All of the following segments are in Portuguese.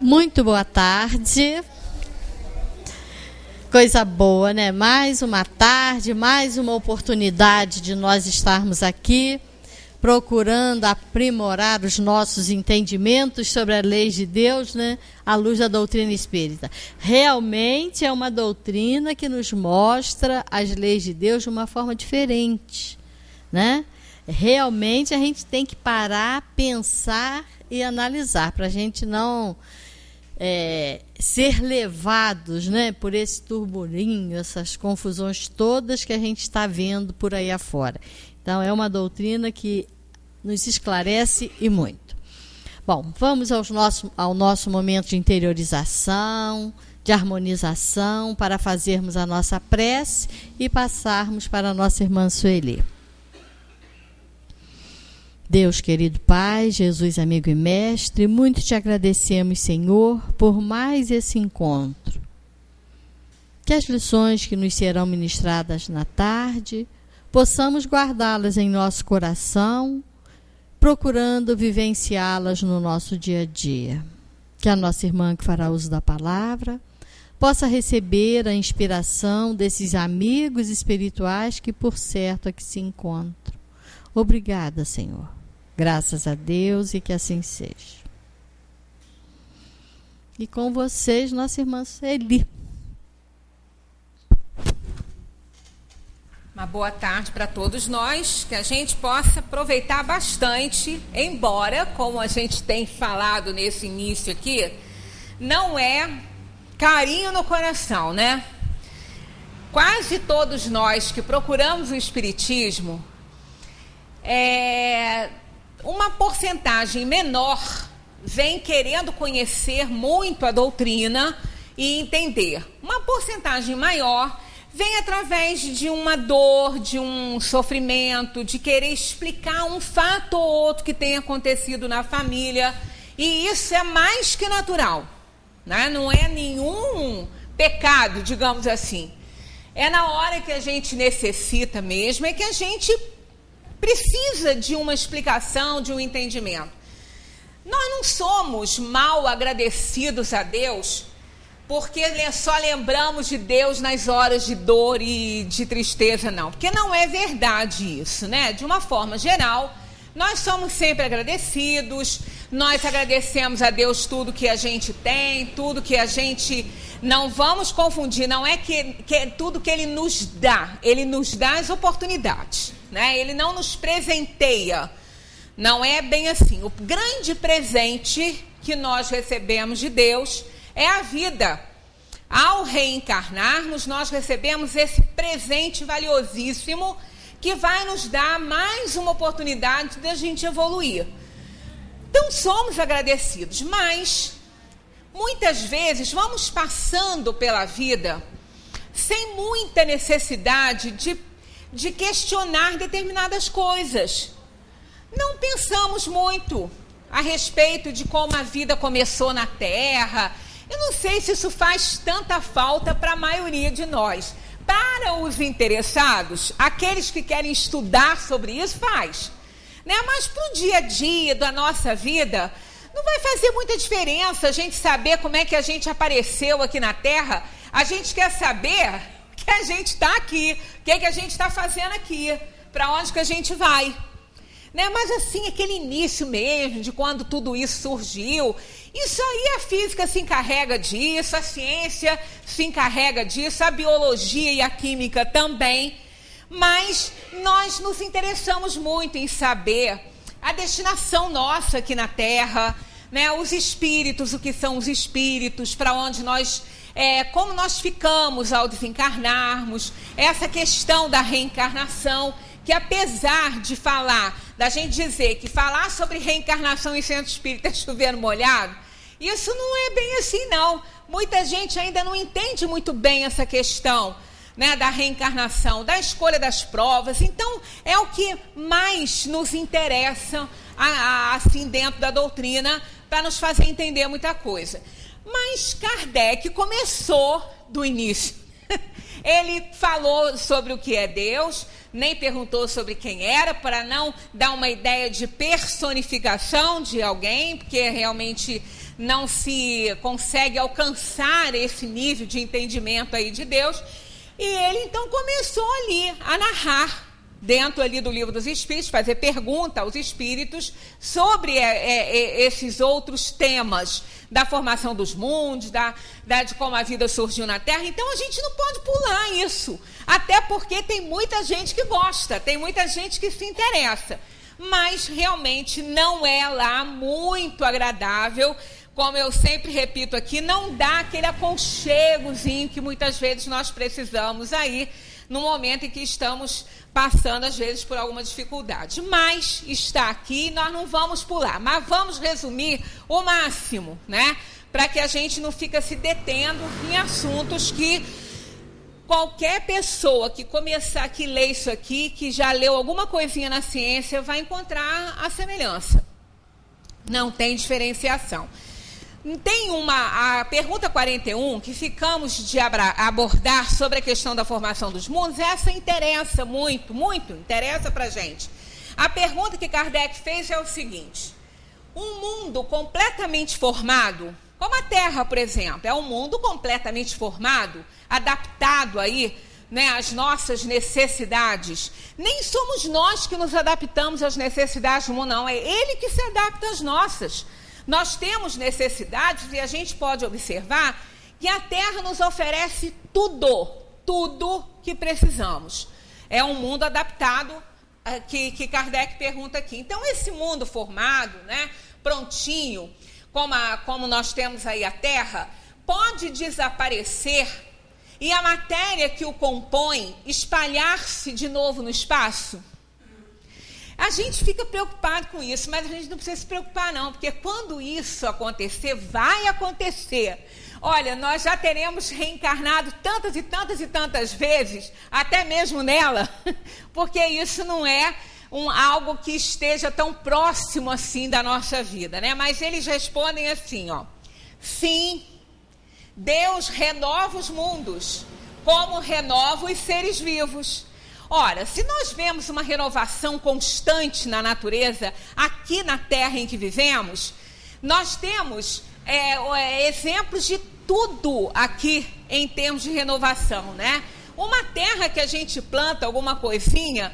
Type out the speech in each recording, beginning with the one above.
Muito boa tarde. Coisa boa, né? Mais uma tarde, mais uma oportunidade de nós estarmos aqui procurando aprimorar os nossos entendimentos sobre as leis de Deus, né? À luz da doutrina espírita. Realmente é uma doutrina que nos mostra as leis de Deus de uma forma diferente, né? Realmente a gente tem que parar, pensar e analisar, para a gente não ser levados, né, por esse turbulinho, essas confusões todas que a gente está vendo por aí afora. Então, é uma doutrina que nos esclarece e muito. Bom, vamos ao nosso momento de interiorização, de harmonização, para fazermos a nossa prece e passarmos para a nossa irmã Sueli. Deus, querido Pai, Jesus, amigo e mestre, muito te agradecemos, Senhor, por mais esse encontro. Que as lições que nos serão ministradas na tarde, possamos guardá-las em nosso coração, procurando vivenciá-las no nosso dia a dia. Que a nossa irmã que fará uso da palavra possa receber a inspiração desses amigos espirituais que, por certo, aqui se encontram. Obrigada, Senhor. Graças a Deus e que assim seja. E com vocês, nossa irmã Sueli. Uma boa tarde para todos nós, que a gente possa aproveitar bastante, embora, como a gente tem falado nesse início aqui, não é carinho no coração, né? Quase todos nós que procuramos o Espiritismo, uma porcentagem menor vem querendo conhecer muito a doutrina e entender. Uma porcentagem maior vem através de uma dor, de um sofrimento, de querer explicar um fato ou outro que tenha acontecido na família. E isso é mais que natural, né? Não é nenhum pecado, digamos assim. É na hora que a gente necessita mesmo, é que a gente precisa de uma explicação, de um entendimento. Nós não somos mal agradecidos a Deus porque só lembramos de Deus nas horas de dor e de tristeza, não. Porque não é verdade isso, né? De uma forma geral, nós somos sempre agradecidos, nós agradecemos a Deus tudo que a gente tem, tudo que a gente... Não vamos confundir, não é que é tudo que Ele nos dá as oportunidades, né? Ele não nos presenteia, não é bem assim. O grande presente que nós recebemos de Deus é a vida. Ao reencarnarmos, nós recebemos esse presente valiosíssimo que vai nos dar mais uma oportunidade de a gente evoluir. Então, somos agradecidos, mas muitas vezes vamos passando pela vida sem muita necessidade de questionar determinadas coisas. Não pensamos muito a respeito de como a vida começou na Terra. Eu não sei se isso faz tanta falta para a maioria de nós. Para os interessados, aqueles que querem estudar sobre isso, faz, né? Mas para o dia a dia da nossa vida, não vai fazer muita diferença a gente saber como é que a gente apareceu aqui na Terra. A gente quer saber que a gente está aqui, o que é que a gente está fazendo aqui, para onde que a gente vai, né? Mas assim, aquele início mesmo, de quando tudo isso surgiu, isso aí a física se encarrega disso, a ciência se encarrega disso, a biologia e a química também, mas nós nos interessamos muito em saber a destinação nossa aqui na Terra, né? Os espíritos, o que são os espíritos, para onde nós, como nós ficamos ao desencarnarmos, essa questão da reencarnação, que apesar de da gente dizer que falar sobre reencarnação em centro espírita é chover no molhado, isso não é bem assim, não. Muita gente ainda não entende muito bem essa questão, né, da reencarnação, da escolha das provas. Então, é o que mais nos interessa, assim, dentro da doutrina, para nos fazer entender muita coisa. Mas Kardec começou do início. Ele falou sobre o que é Deus, nem perguntou sobre quem era, para não dar uma ideia de personificação de alguém, porque realmente não se consegue alcançar esse nível de entendimento aí de Deus. E ele então começou ali a narrar, dentro ali do Livro dos Espíritos, fazer pergunta aos espíritos sobre esses outros temas da formação dos mundos, de como a vida surgiu na Terra. Então a gente não pode pular isso, até porque tem muita gente que gosta, tem muita gente que se interessa, mas realmente não é lá muito agradável. Como eu sempre repito aqui, não dá aquele aconchegozinho que muitas vezes nós precisamos aí, no momento em que estamos passando, às vezes, por alguma dificuldade. Mas está aqui, nós não vamos pular, mas vamos resumir o máximo, né? Para que a gente não fique se detendo em assuntos que qualquer pessoa que começar a ler isso aqui, que já leu alguma coisinha na ciência, vai encontrar a semelhança. Não tem diferenciação. Tem a pergunta 41, que ficamos de abordar sobre a questão da formação dos mundos. Essa interessa muito, interessa para a gente. A pergunta que Kardec fez é o seguinte: um mundo completamente formado, como a Terra, por exemplo, é um mundo completamente formado, adaptado aí, né, às nossas necessidades. Nem somos nós que nos adaptamos às necessidades do mundo, não. É ele que se adapta às nossas. Nós temos necessidades e a gente pode observar que a Terra nos oferece tudo que precisamos. É um mundo adaptado que Kardec pergunta aqui. Então, esse mundo formado, né, prontinho, como nós temos aí a Terra, pode desaparecer e a matéria que o compõe espalhar-se de novo no espaço? A gente fica preocupado com isso, mas a gente não precisa se preocupar não, porque quando isso acontecer, vai acontecer. Olha, nós já teremos reencarnado tantas e tantas e tantas vezes, até mesmo nela, porque isso não é algo que esteja tão próximo assim da nossa vida, né? Mas eles respondem assim, ó: sim, Deus renova os mundos, como renova os seres vivos. Ora, se nós vemos uma renovação constante na natureza, aqui na Terra em que vivemos, nós temos exemplos de tudo aqui em termos de renovação, né? Uma terra que a gente planta alguma coisinha,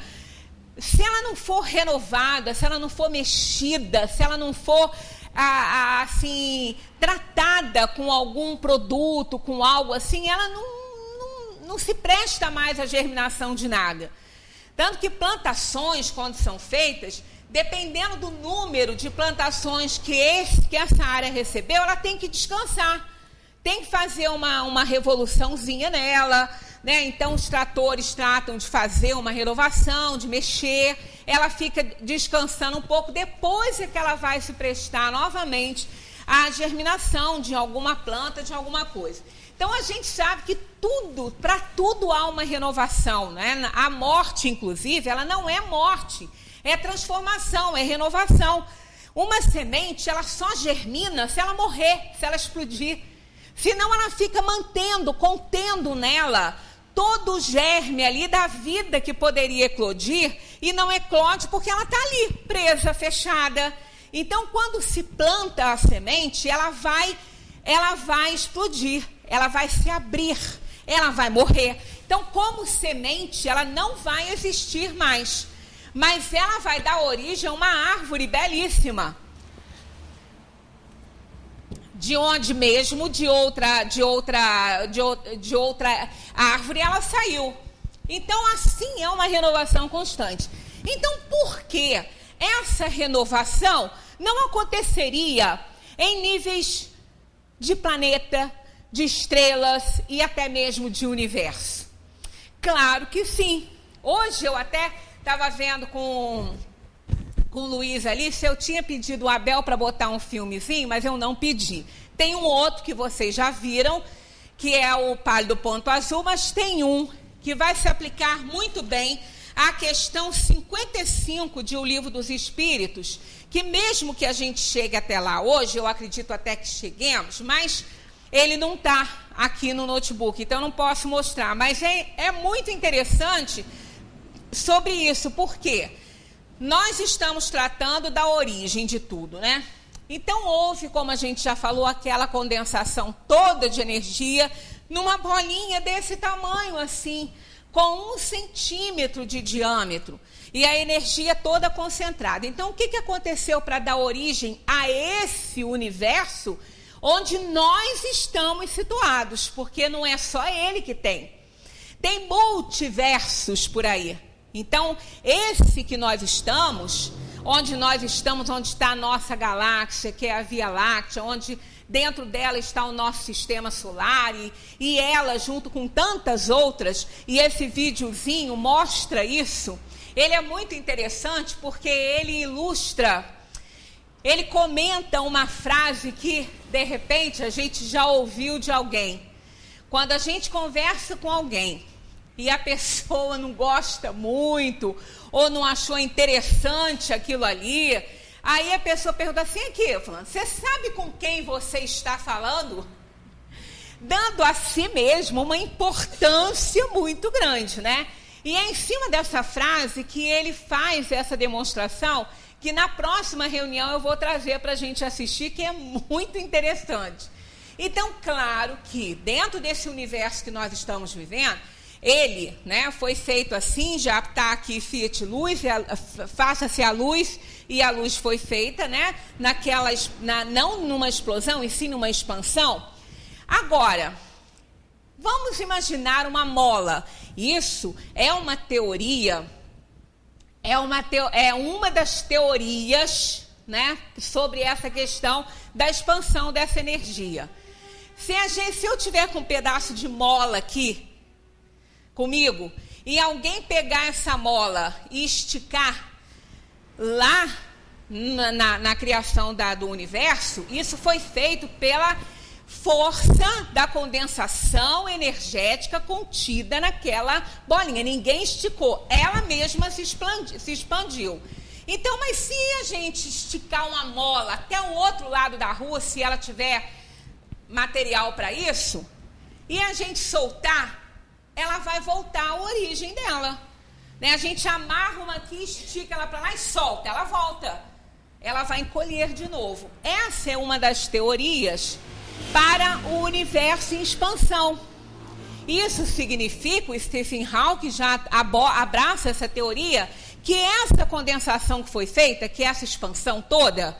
se ela não for renovada, se ela não for mexida, se ela não for assim tratada com algum produto, com algo assim, ela não se presta mais à germinação de nada. Tanto que plantações, quando são feitas, dependendo do número de plantações que essa área recebeu, ela tem que descansar. Tem que fazer uma revoluçãozinha nela, né? Então, os tratores tratam de fazer uma renovação, de mexer. Ela fica descansando um pouco, depois é que ela vai se prestar novamente à germinação de alguma planta, de alguma coisa. Então, a gente sabe que para tudo há uma renovação, né? A morte, inclusive, ela não é morte, é transformação, é renovação. Uma semente, ela só germina se ela morrer, se ela explodir. Senão, ela fica contendo nela todo o germe ali da vida que poderia eclodir, e não eclode porque ela está ali, presa, fechada. Então, quando se planta a semente, ela vai explodir. Ela vai se abrir, ela vai morrer. Então, como semente, ela não vai existir mais. Mas ela vai dar origem a uma árvore belíssima. De onde mesmo, de outra árvore, ela saiu. Então, assim é uma renovação constante. Então, por que essa renovação não aconteceria em níveis de planeta, de estrelas e até mesmo de universo? Claro que sim. Hoje eu até estava vendo com o Luiz ali, se eu tinha pedido o Abel para botar um filmezinho, mas eu não pedi. Tem um outro que vocês já viram, que é o Pálido Ponto Azul, mas tem um que vai se aplicar muito bem à questão 55 de O Livro dos Espíritos, que mesmo que a gente chegue até lá hoje, eu acredito até que cheguemos, mas ele não está aqui no notebook, então não posso mostrar. Mas é muito interessante sobre isso, porque nós estamos tratando da origem de tudo, né? Então houve, como a gente já falou, aquela condensação toda de energia numa bolinha desse tamanho assim, com 1 centímetro de diâmetro. E a energia toda concentrada. Então, o que aconteceu para dar origem a esse universo onde nós estamos situados? Porque não é só ele que tem. Tem multiversos por aí. Então, esse que nós estamos, onde está a nossa galáxia, que é a Via Láctea, onde dentro dela está o nosso sistema solar e ela junto com tantas outras, e esse videozinho mostra isso. Ele é muito interessante porque ele ilustra, ele comenta uma frase que, de repente, a gente já ouviu de alguém. Quando a gente conversa com alguém e a pessoa não gosta muito ou não achou interessante aquilo ali, aí a pessoa pergunta assim, aqui, fulano, você sabe com quem você está falando? Dando a si mesmo uma importância muito grande, né? E é em cima dessa frase que ele faz essa demonstração, que na próxima reunião eu vou trazer para a gente assistir, que é muito interessante. Então, claro que dentro desse universo que nós estamos vivendo, ele, né, foi feito assim, já está aqui Fiat Luz, faça-se a luz, e a luz foi feita, né, não numa explosão, e sim numa expansão. Agora, vamos imaginar uma mola. Isso é uma teoria, é uma das teorias, né, sobre essa questão da expansão dessa energia. Se eu tiver com um pedaço de mola aqui comigo e alguém pegar essa mola e esticar lá na criação do universo, isso foi feito pela força da condensação energética contida naquela bolinha. Ninguém esticou, ela mesma se expandiu. Então, mas se a gente esticar uma mola até o outro lado da rua, se ela tiver material para isso, e a gente soltar, ela vai voltar à origem dela. Né? A gente amarra uma aqui, estica ela para lá e solta, ela volta. Ela vai encolher de novo. Essa é uma das teorias para o universo em expansão. Isso significa, o Stephen Hawking já abraça essa teoria, que essa condensação que foi feita, que essa expansão toda,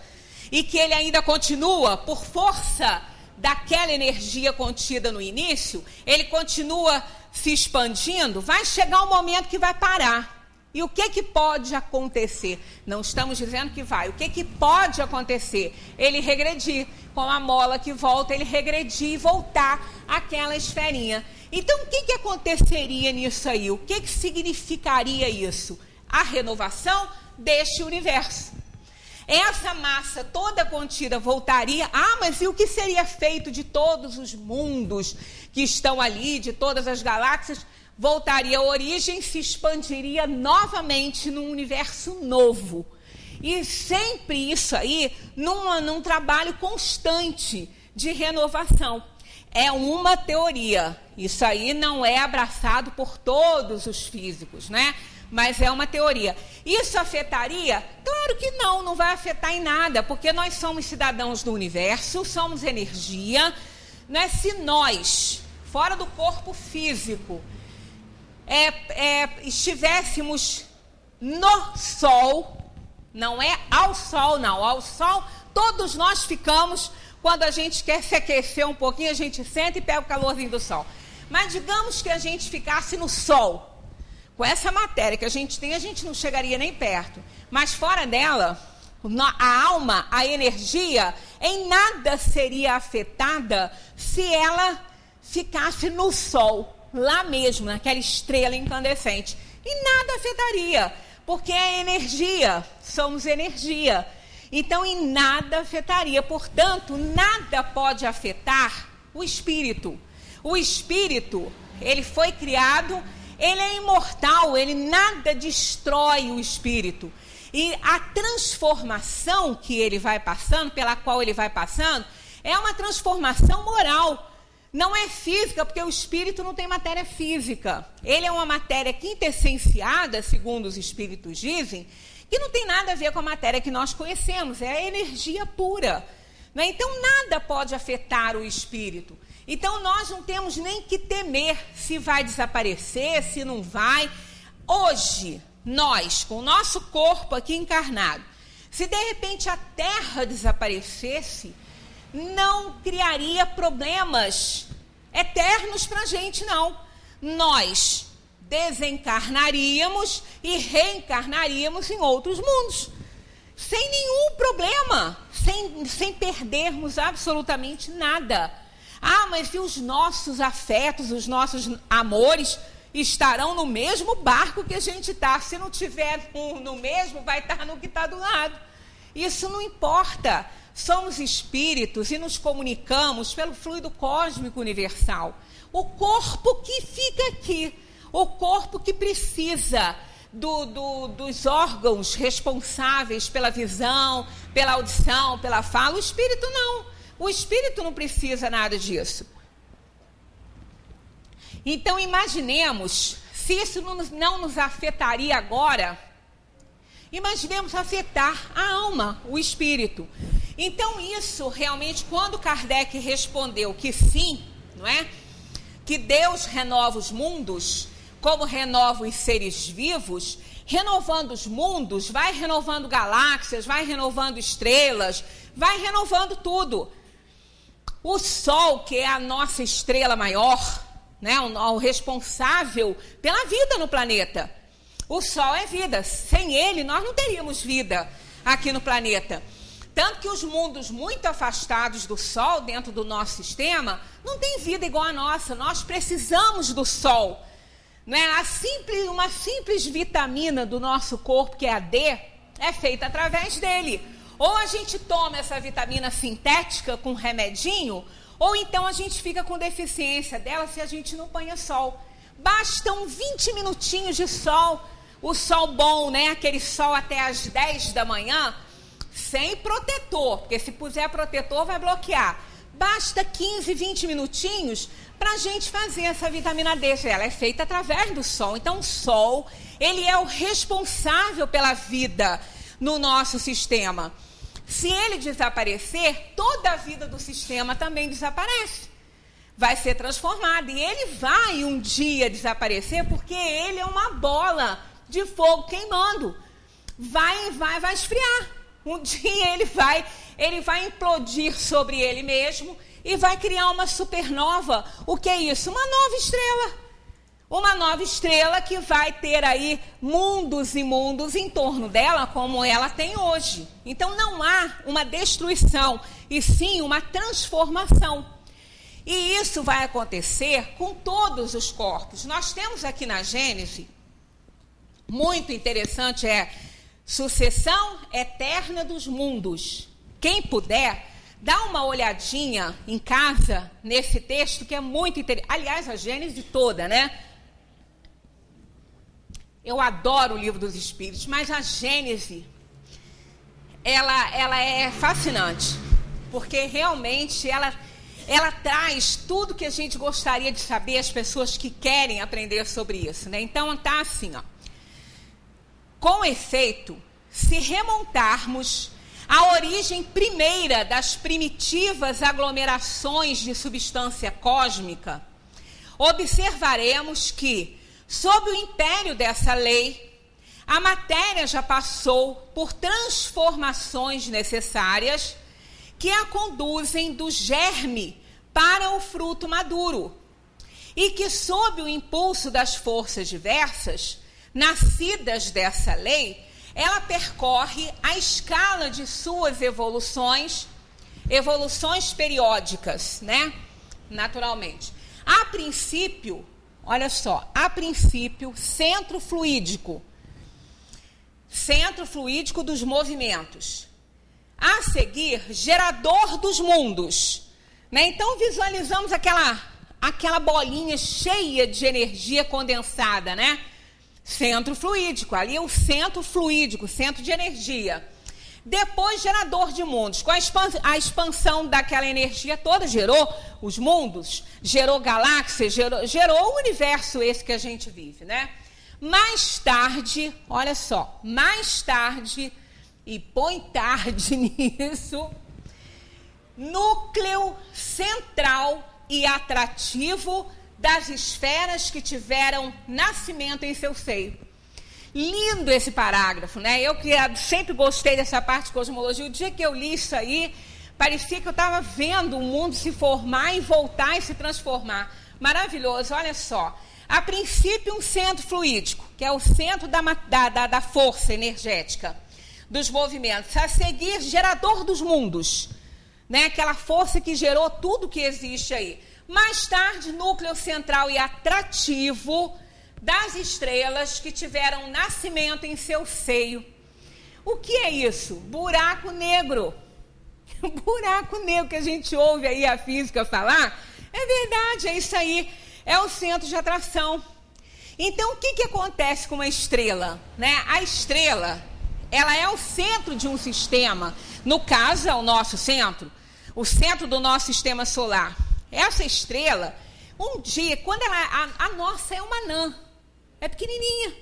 e que ele ainda continua por força daquela energia contida no início, ele continua se expandindo, vai chegar um momento que vai parar. E o que pode acontecer? Não estamos dizendo que vai. O que pode acontecer? Ele regredir, com a mola que volta, ele regredir e voltar àquela esferinha. Então, o que aconteceria nisso aí? O que significaria isso? A renovação deste universo. Essa massa toda contida voltaria. Ah, mas e o que seria feito de todos os mundos que estão ali, de todas as galáxias? Voltaria à origem, se expandiria novamente num universo novo. E sempre isso aí num trabalho constante de renovação. É uma teoria. Isso aí não é abraçado por todos os físicos, né? Mas é uma teoria. Isso afetaria? Claro que não vai afetar em nada, porque nós somos cidadãos do universo, somos energia. Né? Se nós, fora do corpo físico, estivéssemos no Sol, não é ao Sol, não. Ao Sol, todos nós ficamos, quando a gente quer se aquecer um pouquinho, a gente senta e pega o calorzinho do Sol. Mas digamos que a gente ficasse no Sol, com essa matéria que a gente tem, a gente não chegaria nem perto. Mas fora dela, a alma, a energia, em nada seria afetada se ela ficasse no Sol, lá mesmo, naquela estrela incandescente. E nada afetaria, porque é energia, somos energia. Então, em nada afetaria. Portanto, nada pode afetar o espírito. O espírito, ele foi criado, ele é imortal, ele nada destrói o espírito. E a transformação que ele vai passando, pela qual ele vai passando, é uma transformação moral. Não é física, porque o espírito não tem matéria física. Ele é uma matéria quintessenciada, segundo os espíritos dizem, que não tem nada a ver com a matéria que nós conhecemos, é a energia pura. Né? Então, nada pode afetar o espírito. Então, nós não temos nem que temer se vai desaparecer, se não vai. Hoje, nós, com o nosso corpo aqui encarnado, se de repente a Terra desaparecesse, não criaria problemas eternos para a gente, não. Nós desencarnaríamos e reencarnaríamos em outros mundos, sem nenhum problema, sem perdermos absolutamente nada. Ah, mas e os nossos afetos, os nossos amores estarão no mesmo barco que a gente está. Se não tiver no mesmo, vai estar no que está do lado. Isso não importa. Somos espíritos e nos comunicamos pelo fluido cósmico universal. O corpo que fica aqui, o corpo que precisa dos órgãos responsáveis pela visão, pela audição, pela fala, o espírito não. O espírito não precisa nada disso. Então, imaginemos, se isso não nos afetaria agora, imaginemos afetar a alma, o espírito. Então, isso realmente, quando Kardec respondeu que sim, não é? Que Deus renova os mundos, como renova os seres vivos, renovando os mundos, vai renovando galáxias, vai renovando estrelas, vai renovando tudo. O Sol, que é a nossa estrela maior, né, o responsável pela vida no planeta. O Sol é vida. Sem ele, nós não teríamos vida aqui no planeta. Tanto que os mundos muito afastados do Sol, dentro do nosso sistema, não tem vida igual a nossa. Nós precisamos do Sol. Não é? Uma simples vitamina do nosso corpo, que é a D, é feita através dele. Ou a gente toma essa vitamina sintética com remedinho, ou então a gente fica com deficiência dela se a gente não apanha sol. Bastam 20 minutinhos de sol, o sol bom, né? Aquele sol até às 10 da manhã, sem protetor, porque se puser protetor vai bloquear. Basta 15, 20 minutinhos para a gente fazer essa vitamina D. Ela é feita através do sol. Então o sol, ele é o responsável pela vida no nosso sistema. Se ele desaparecer, toda a vida do sistema também desaparece. Vai ser transformada. E ele vai um dia desaparecer porque ele é uma bola de fogo queimando. Vai esfriar. Um dia ele vai implodir sobre ele mesmo e vai criar uma supernova. O que é isso? Uma nova estrela. Uma nova estrela que vai ter aí mundos e mundos em torno dela, como ela tem hoje. Então não há uma destruição, e sim uma transformação. E isso vai acontecer com todos os corpos. Nós temos aqui na Gênese, muito interessante, sucessão eterna dos mundos. Quem puder, dá uma olhadinha em casa nesse texto, que é muito interessante. Aliás, a Gênese toda, né? Eu adoro o Livro dos Espíritos, mas a Gênese, ela é fascinante, porque realmente ela traz tudo que a gente gostaria de saber, as pessoas que querem aprender sobre isso, né? Então, tá assim, ó. Com efeito, se remontarmos à origem primeira das primitivas aglomerações de substância cósmica, observaremos que, sob o império dessa lei, a matéria já passou por transformações necessárias que a conduzem do germe para o fruto maduro, e que, sob o impulso das forças diversas, nascidas dessa lei, ela percorre a escala de suas evoluções periódicas, né? Naturalmente. A princípio, olha só, centro fluídico dos movimentos. A seguir, gerador dos mundos. Né? Então, visualizamos aquela bolinha cheia de energia condensada, né? Centro fluídico, ali é o centro fluídico, centro de energia. Depois, gerador de mundos. Com a expansão daquela energia toda, gerou os mundos, gerou galáxias, gerou o universo esse que a gente vive, né? Mais tarde, olha só, mais tarde, e põe tarde nisso, núcleo central e atrativo das esferas que tiveram nascimento em seu seio. Lindo esse parágrafo, né? Eu que sempre gostei dessa parte de cosmologia, o dia que eu li isso aí, parecia que eu estava vendo o mundo se formar e voltar e se transformar. Maravilhoso, olha só. A princípio, um centro fluídico, que é o centro da força energética, dos movimentos. A seguir, gerador dos mundos, né? Aquela força que gerou tudo que existe aí. Mais tarde, núcleo central e atrativo das estrelas que tiveram nascimento em seu seio. O que é isso? Buraco negro. Buraco negro que a gente ouve aí a física falar. É verdade, é isso aí. É o centro de atração. Então, o que acontece com uma estrela? Né? A estrela, ela é o centro de um sistema. No caso, é o nosso centro. O centro do nosso sistema solar. Essa estrela, um dia, quando a nossa é uma anã. É pequenininha.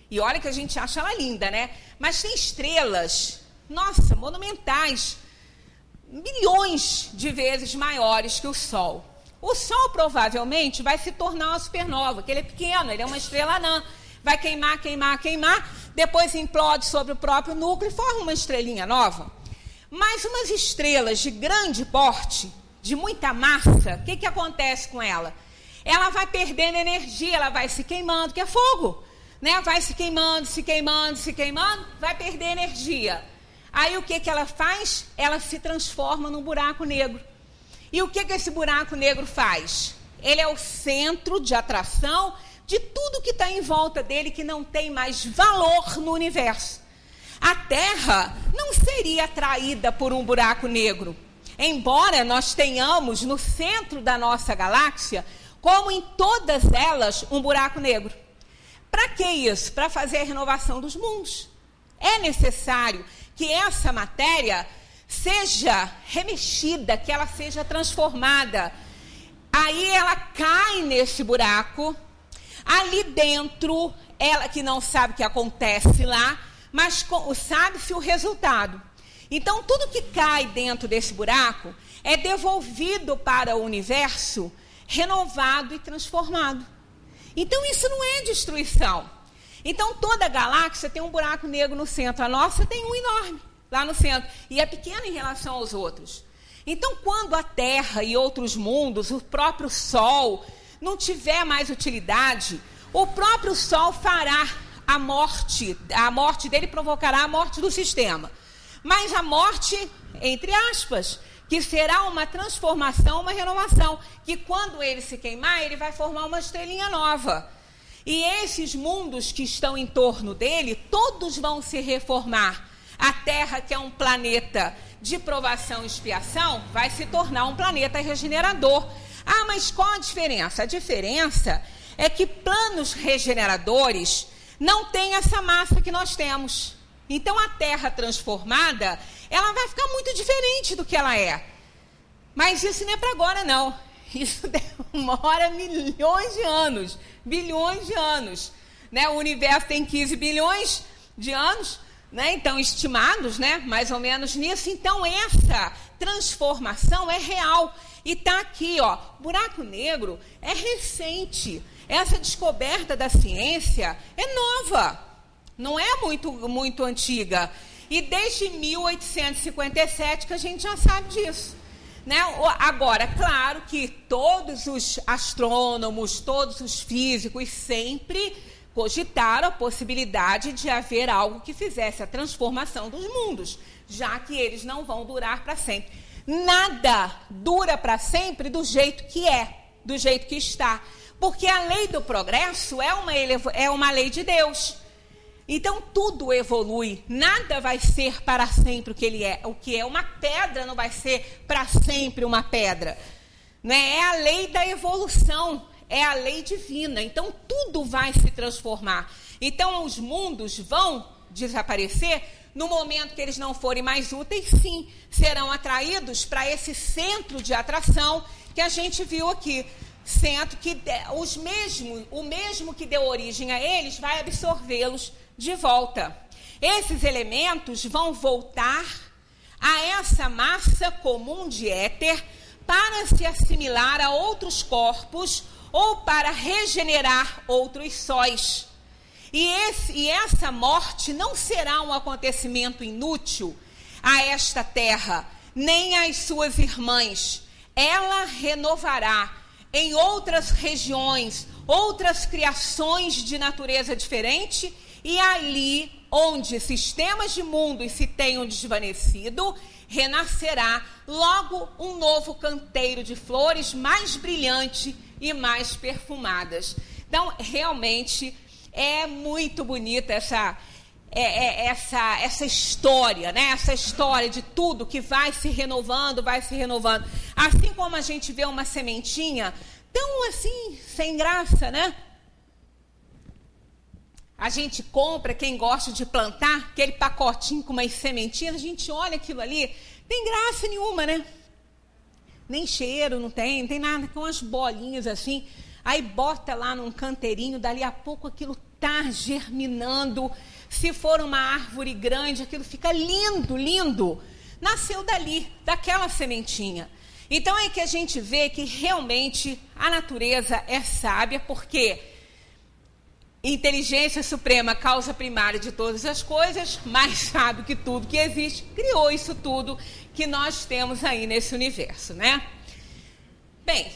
E olha que a gente acha ela linda, né? Mas tem estrelas, nossa, monumentais, milhões de vezes maiores que o Sol. O Sol provavelmente vai se tornar uma supernova, que ele é pequeno, ele é uma estrela anã. Vai queimar, queimar, queimar, depois implode sobre o próprio núcleo e forma uma estrelinha nova. Mas umas estrelas de grande porte, de muita massa, o que acontece com ela? Ela vai perdendo energia, ela vai se queimando, que é fogo, né? Vai se queimando, se queimando, se queimando, vai perder energia. Aí o que ela faz? Ela se transforma num buraco negro. E o que esse buraco negro faz? Ele é o centro de atração de tudo que está em volta dele, que não tem mais valor no universo. A Terra não seria atraída por um buraco negro, embora nós tenhamos no centro da nossa galáxia, como em todas elas, um buraco negro. Para que isso? Para fazer a renovação dos mundos. É necessário que essa matéria seja remexida, que ela seja transformada. Aí ela cai nesse buraco, ali dentro, ela que não sabe o que acontece lá, mas sabe-se o resultado. Então, tudo que cai dentro desse buraco é devolvido para o universo, renovado e transformado. Então, isso não é destruição. Então, toda galáxia tem um buraco negro no centro. A nossa tem um enorme lá no centro. E é pequeno em relação aos outros. Então, quando a Terra e outros mundos, o próprio Sol, não tiver mais utilidade, o próprio Sol fará a morte dele provocará a morte do sistema. Mas a morte, entre aspas, que será uma transformação, uma renovação, que quando ele se queimar, ele vai formar uma estrelinha nova. E esses mundos que estão em torno dele, todos vão se reformar. A Terra, que é um planeta de provação e expiação, vai se tornar um planeta regenerador. Ah, mas qual a diferença? A diferença é que planos regeneradores não têm essa massa que nós temos. Então, a Terra transformada, ela vai ficar muito diferente do que ela é. Mas isso não é para agora, não. Isso demora milhões de anos, bilhões de anos. Né? O universo tem 15 bilhões de anos, né? Então, estimados, né? Mais ou menos nisso. Então, essa transformação é real. E está aqui, ó, buraco negro é recente. Essa descoberta da ciência é nova. Não é muito antiga. E desde 1857 que a gente já sabe disso. Né? Agora, claro que todos os astrônomos, todos os físicos sempre cogitaram a possibilidade de haver algo que fizesse a transformação dos mundos, já que eles não vão durar para sempre. Nada dura para sempre do jeito que é, do jeito que está. Porque a lei do progresso é uma lei de Deus. Então, tudo evolui, nada vai ser para sempre o que ele é. O que é uma pedra não vai ser para sempre uma pedra. Né? É a lei da evolução, é a lei divina. Então, tudo vai se transformar. Então, os mundos vão desaparecer no momento que eles não forem mais úteis, sim, serão atraídos para esse centro de atração que a gente viu aqui. sendo que o mesmo que deu origem a eles vai absorvê-los de volta. Esses elementos vão voltar a essa massa comum de éter para se assimilar a outros corpos ou para regenerar outros sóis. E essa morte não será um acontecimento inútil a esta terra, nem às suas irmãs. Ela renovará em outras regiões, outras criações de natureza diferente, e ali onde sistemas de mundos se tenham desvanecido, renascerá logo um novo canteiro de flores mais brilhante e mais perfumadas. Então, realmente, é muito bonita essa história, né? Essa história de tudo que vai se renovando, vai se renovando. Assim como a gente vê uma sementinha tão assim, sem graça, né? A gente compra, quem gosta de plantar, aquele pacotinho com umas sementinhas, a gente olha aquilo ali, tem graça nenhuma, né? Nem cheiro não tem nada, com umas bolinhas assim. Aí bota lá num canteirinho, dali a pouco aquilo está germinando. Se for uma árvore grande, aquilo fica lindo, lindo. Nasceu dali, daquela sementinha. Então é que a gente vê que realmente a natureza é sábia, porque inteligência suprema, causa primária de todas as coisas, mais sábio que tudo que existe, criou isso tudo que nós temos aí nesse universo, né? Bem,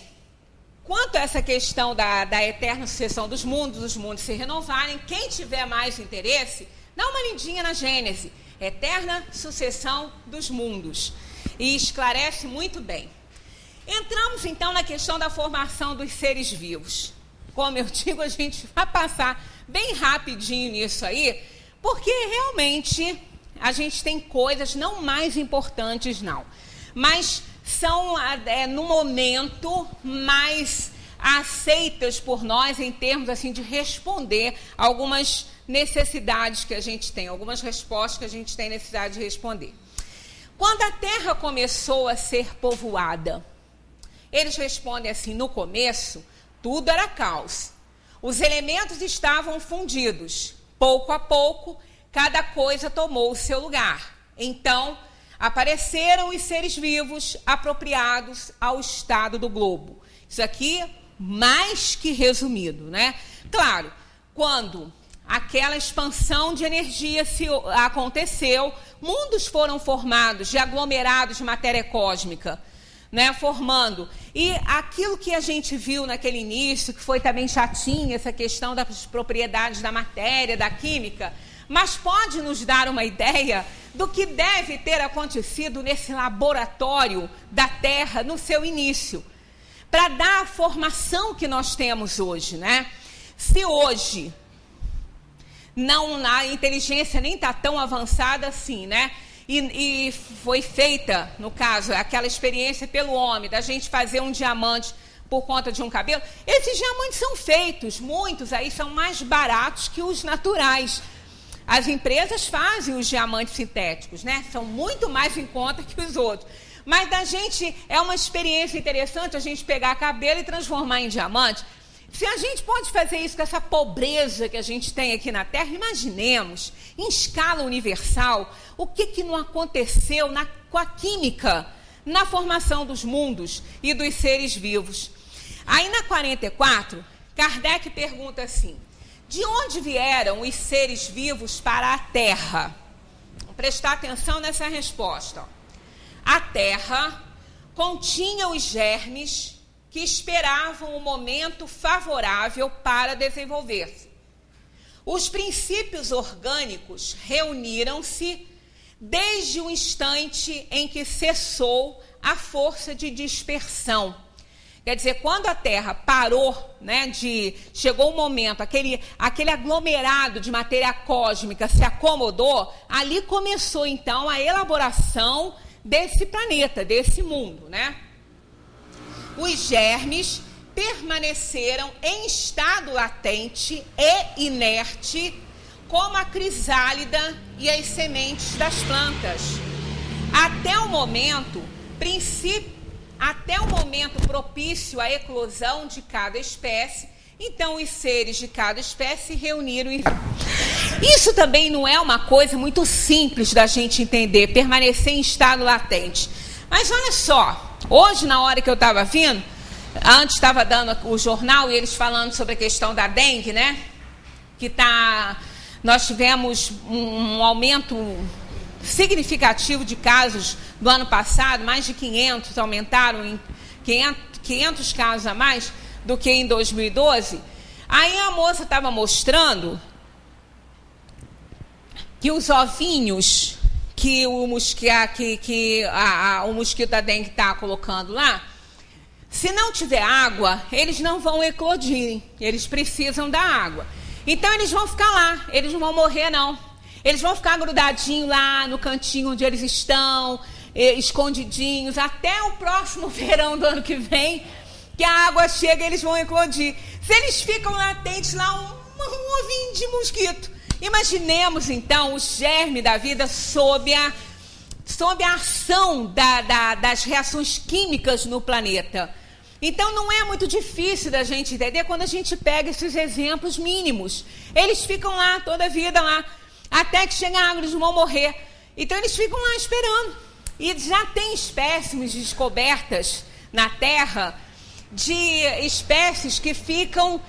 quanto a essa questão da eterna sucessão dos mundos, os mundos se renovarem, quem tiver mais interesse, dá uma lindinha na Gênese, eterna sucessão dos mundos, e esclarece muito bem. Entramos então na questão da formação dos seres vivos. Como eu digo, a gente vai passar bem rapidinho nisso aí, porque realmente a gente tem coisas não mais importantes não, mas são no momento mais aceitas por nós em termos assim de responder algumas necessidades que a gente tem, algumas respostas que a gente tem necessidade de responder. Quando a Terra começou a ser povoada, eles respondem assim, no começo, tudo era caos. Os elementos estavam fundidos. Pouco a pouco, cada coisa tomou o seu lugar. Então, apareceram os seres vivos apropriados ao estado do globo. Isso aqui, mais que resumido, né? Claro, quando aquela expansão de energia aconteceu, mundos foram formados de aglomerados de matéria cósmica, né, formando. E aquilo que a gente viu naquele início, que foi também chatinho, essa questão das propriedades da matéria, da química, mas pode nos dar uma ideia do que deve ter acontecido nesse laboratório da Terra no seu início, para dar a formação que nós temos hoje, né? Se hoje a inteligência nem está tão avançada assim, né? E foi feita, no caso, aquela experiência pelo homem, da gente fazer um diamante por conta de um cabelo. Esses diamantes são feitos, muitos aí são mais baratos que os naturais. As empresas fazem os diamantes sintéticos, né? São muito mais em conta que os outros. Mas da gente, é uma experiência interessante a gente pegar cabelo e transformar em diamante. Se a gente pode fazer isso com essa pobreza que a gente tem aqui na Terra, imaginemos, em escala universal, o que não aconteceu com a química, na formação dos mundos e dos seres vivos. Aí na 44, Kardec pergunta assim, de onde vieram os seres vivos para a Terra? Vou prestar atenção nessa resposta. A Terra continha os germes que esperavam um momento favorável para desenvolver-se. Os princípios orgânicos reuniram-se desde o instante em que cessou a força de dispersão. Quer dizer, quando a Terra parou, né, chegou um momento, aquele aglomerado de matéria cósmica se acomodou, ali começou então a elaboração desse planeta, desse mundo, né? Os germes permaneceram em estado latente e inerte, como a crisálida e as sementes das plantas. Até o momento, até o momento propício à eclosão de cada espécie. Então, os seres de cada espécie se reuniram. Isso também não é uma coisa muito simples da gente entender, permanecer em estado latente. Mas olha só, hoje, na hora que eu estava vindo, antes estava dando o jornal e eles falando sobre a questão da dengue, né? Nós tivemos um aumento significativo de casos do ano passado, mais de 500, aumentaram em 500 casos a mais do que em 2012. Aí a moça estava mostrando que os ovinhos que o mosquito da dengue está colocando lá, se não tiver água, eles não vão eclodir, eles precisam da água. Então eles vão ficar lá, eles não vão morrer não. Eles vão ficar grudadinhos lá no cantinho onde eles estão, escondidinhos, até o próximo verão do ano que vem, que a água chega e eles vão eclodir. Se eles ficam latentes lá, um ovinho de mosquito. Imaginemos, então, o germe da vida sob a ação das reações químicas no planeta. Então, não é muito difícil da gente entender quando a gente pega esses exemplos mínimos. Eles ficam lá toda a vida lá, até que chega a água, eles vão morrer. Então, eles ficam lá esperando. E já tem espécimes descobertas na Terra de espécies que ficam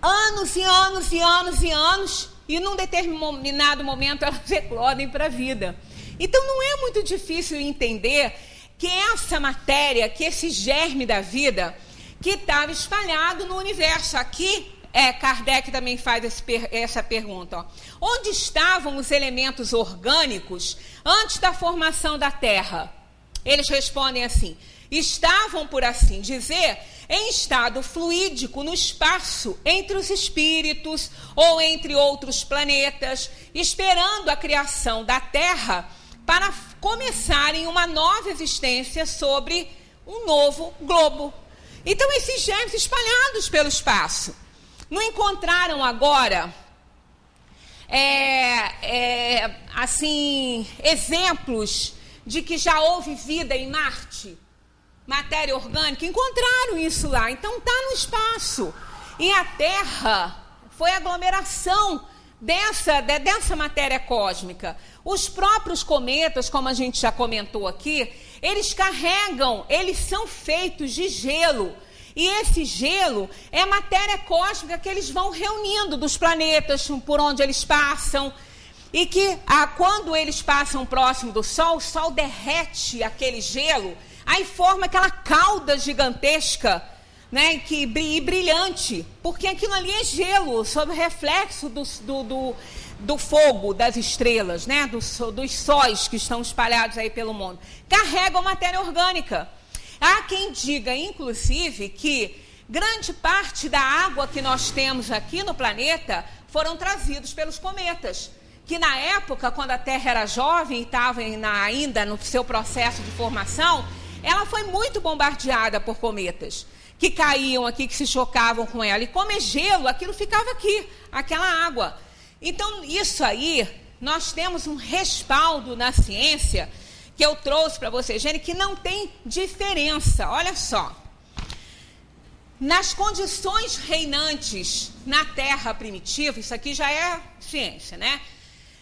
anos e anos e anos e anos e num determinado momento elas eclodem para a vida. Então não é muito difícil entender que essa matéria, que esse germe da vida, que estava espalhado no universo. Aqui, Kardec também faz essa pergunta. Ó. Onde estavam os elementos orgânicos antes da formação da Terra? Eles respondem assim: estavam, por assim dizer, em estado fluídico no espaço entre os espíritos ou entre outros planetas, esperando a criação da Terra para começarem uma nova existência sobre um novo globo. Então, esses germes espalhados pelo espaço não encontraram agora exemplos de que já houve vida em Marte? Matéria orgânica, encontraram isso lá, então está no espaço. E a Terra foi aglomeração dessa matéria cósmica. Os próprios cometas, como a gente já comentou aqui, eles são feitos de gelo. E esse gelo é matéria cósmica que eles vão reunindo dos planetas por onde eles passam. E que quando eles passam próximo do Sol, o Sol derrete aquele gelo. Aí forma aquela cauda gigantesca, né, e brilhante, porque aquilo ali é gelo, sob o reflexo do fogo das estrelas, né, dos sóis que estão espalhados aí pelo mundo. Carregam matéria orgânica. Há quem diga, inclusive, que grande parte da água que nós temos aqui no planeta foram trazidos pelos cometas. Que na época, quando a Terra era jovem e estava ainda no seu processo de formação, ela foi muito bombardeada por cometas, que caíam aqui, que se chocavam com ela. E como é gelo, aquilo ficava aqui, aquela água. Então, isso aí, nós temos um respaldo na ciência, que eu trouxe para vocês, gente, que não tem diferença. Olha só. Nas condições reinantes na Terra primitiva, isso aqui já é ciência, né?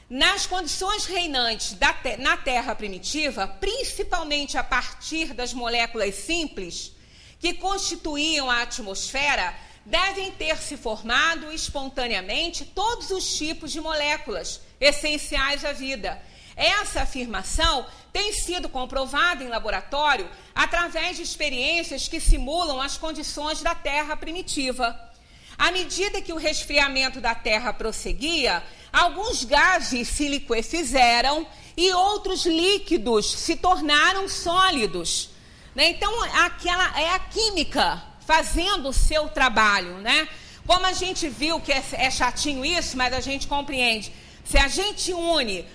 Nas condições reinantes na Terra primitiva, principalmente a partir das moléculas simples que constituíam a atmosfera, devem ter se formado espontaneamente todos os tipos de moléculas essenciais à vida. Essa afirmação tem sido comprovada em laboratório através de experiências que simulam as condições da Terra primitiva. À medida que o resfriamento da Terra prosseguia, alguns gases se liquefizeram e outros líquidos se tornaram sólidos. Né? Então, aquela é a química fazendo o seu trabalho. Né? Como a gente viu que é chatinho isso, mas a gente compreende. Se a gente une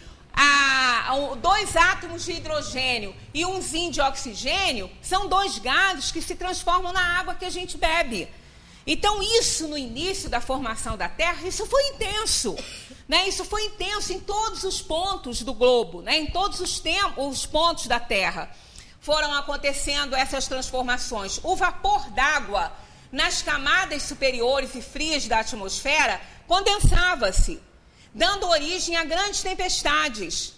dois átomos de hidrogênio e umzinho de oxigênio, são dois gases que se transformam na água que a gente bebe. Então, isso no início da formação da Terra, isso foi intenso. Né? Isso foi intenso em todos os pontos do globo, né? Em todos os pontos da Terra. foram acontecendo essas transformações? O vapor d'água nas camadas superiores e frias da atmosfera condensava-se, dando origem a grandes tempestades.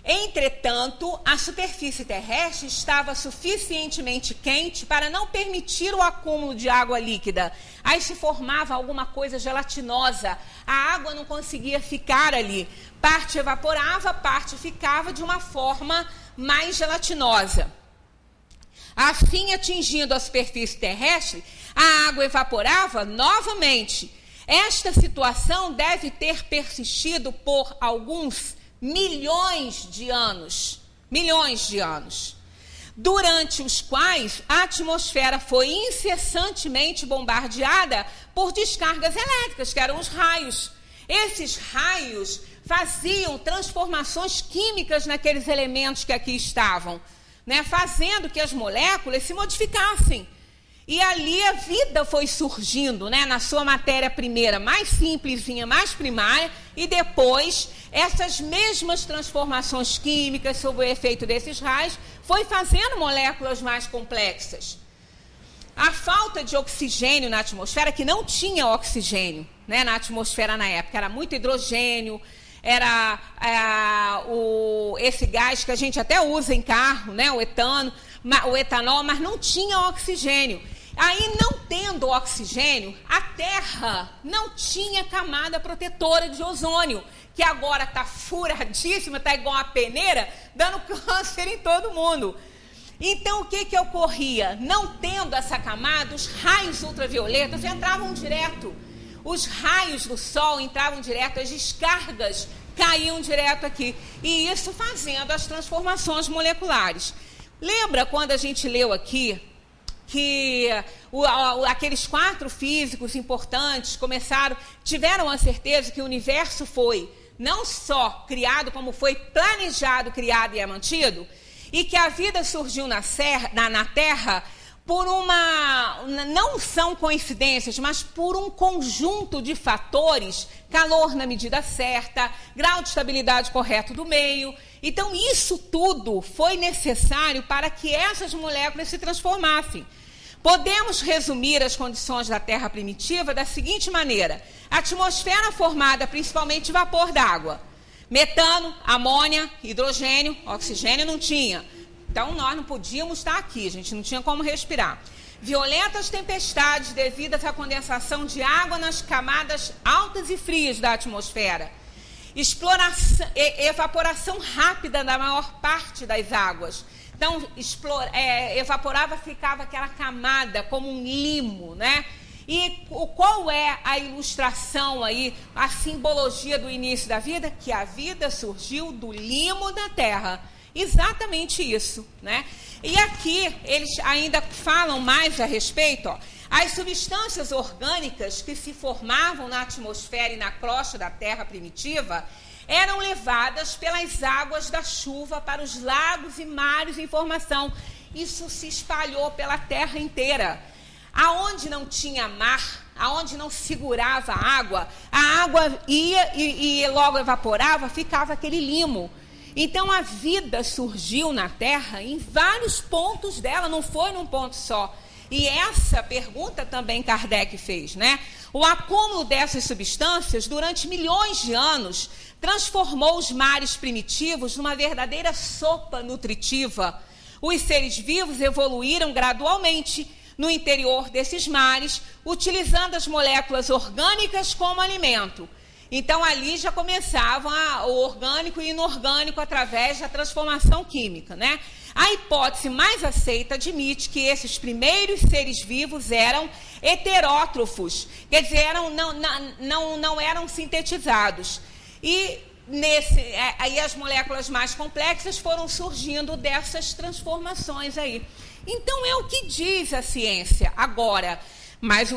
Entretanto, a superfície terrestre estava suficientemente quente para não permitir o acúmulo de água líquida. Aí se formava alguma coisa gelatinosa, a água não conseguia ficar ali. Parte evaporava, parte ficava de uma forma mais gelatinosa. Assim, atingindo a superfície terrestre, a água evaporava novamente. Esta situação deve ter persistido por alguns milhões de anos, durante os quais a atmosfera foi incessantemente bombardeada por descargas elétricas, que eram os raios. Esses raios faziam transformações químicas naqueles elementos que aqui estavam, né, fazendo que as moléculas se modificassem. E ali a vida foi surgindo, né, na sua matéria primeira mais simplesinha, mais primária, e depois essas mesmas transformações químicas sob o efeito desses raios foi fazendo moléculas mais complexas. A falta de oxigênio na atmosfera, que não tinha oxigênio, né, na atmosfera na época, era muito hidrogênio, era esse gás que a gente até usa em carro, né, o etanol, mas não tinha oxigênio. Aí, não tendo oxigênio, a Terra não tinha camada protetora de ozônio, que agora está furadíssima, está igual uma peneira, dando câncer em todo mundo. Então, o que ocorria? Não tendo essa camada, os raios ultravioletas entravam direto. Os raios do Sol entravam direto, as descargas caíam direto aqui. E isso fazendo as transformações moleculares. Lembra quando a gente leu aqui que aqueles 4 físicos importantes tiveram a certeza que o universo foi não só criado, como foi planejado, criado e é mantido, e que a vida surgiu na Terra por não são coincidências, mas por um conjunto de fatores, calor na medida certa, grau de estabilidade correto do meio. Então, isso tudo foi necessário para que essas moléculas se transformassem. Podemos resumir as condições da Terra primitiva da seguinte maneira: a atmosfera formada principalmente de vapor d'água, metano, amônia, hidrogênio, oxigênio não tinha. Então, nós não podíamos estar aqui, a gente não tinha como respirar. Violentas tempestades devidas à condensação de água nas camadas altas e frias da atmosfera. Evaporação rápida da maior parte das águas. Então, evaporava, ficava aquela camada como um limo, né? E qual é a ilustração aí, a simbologia do início da vida? Que a vida surgiu do limo da terra. Exatamente isso, né? E aqui eles ainda falam mais a respeito, ó. As substâncias orgânicas que se formavam na atmosfera e na crosta da Terra primitiva eram levadas pelas águas da chuva para os lagos e mares em formação. Isso se espalhou pela Terra inteira. Aonde não tinha mar, aonde não segurava a água ia e logo evaporava, ficava aquele limo. Então, a vida surgiu na Terra em vários pontos dela, não foi num ponto só. E essa pergunta também Kardec fez, né? O acúmulo dessas substâncias, durante milhões de anos, transformou os mares primitivos numa verdadeira sopa nutritiva. Os seres vivos evoluíram gradualmente no interior desses mares, utilizando as moléculas orgânicas como alimento. Então, ali já começavam o orgânico e inorgânico através da transformação química, né? A hipótese mais aceita admite que esses primeiros seres vivos eram heterótrofos, quer dizer, não eram sintetizados. E aí as moléculas mais complexas foram surgindo dessas transformações aí. Então, é o que diz a ciência agora. Mas